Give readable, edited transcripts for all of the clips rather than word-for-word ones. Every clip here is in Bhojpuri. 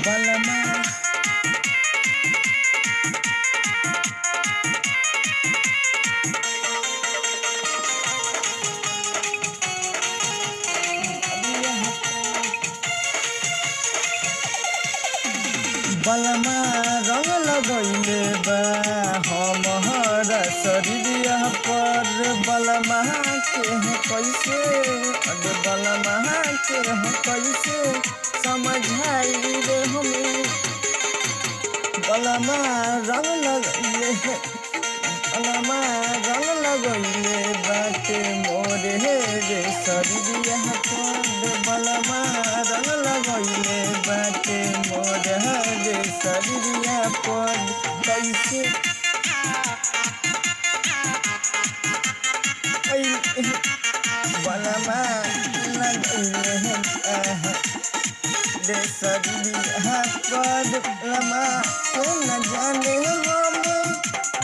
बलमा बलमा रंग लगैले बा हमार शरीरिया पर बलमा के कैसे अरे बलमा के कैसे समझाई रे हमें बलमा रंग लगैले बलमा रंग लगैले बाटे मोरे रे शरीरिया पर बलमा रंग लगैले बाटे मोरे रे शरीरिया पर कैसे बलमा लगैले रे शरीरिया पर बलमा के न जाने हमें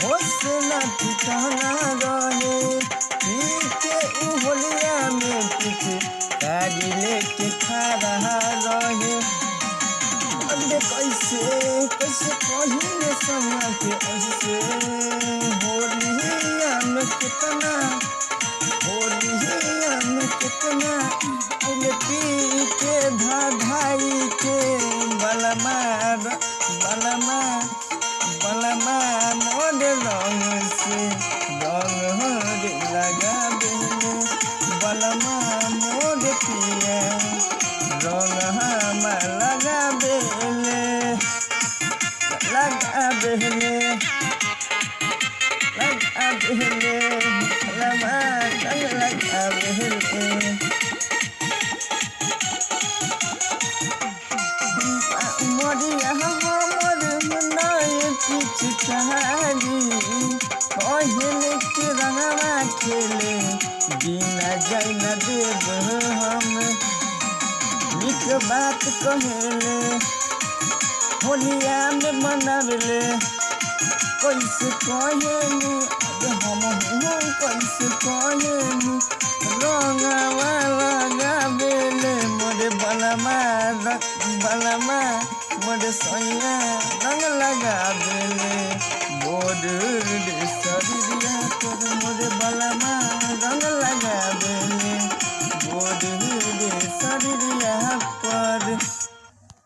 होश न ठिकाना रहे पीछे होलिया में पीछे गाड़ी लेके खड़ा रहे अरे कैसे कैसे कहिए समा के ऐसे होलिया में कितना अरे पी के धाई के बलमा बलमा मोर रंग से रंग लगा देले बलमा मोर पिया रंग हम लगा देले बलमा लगा देले मोरिया हमर नय पिचकारी कहले के रंगवा खेले बिना जाय न देव हम निक बात कहले होलिया में मनावले कैसे कहनी हम कैसे कहनी रंगवा लगावेले मोरे बलमा मोरे सैया रंग लगावेले मोर रे शरीरिया पर मोरे बलमा रंग लगावेले मोर रे शरीरिया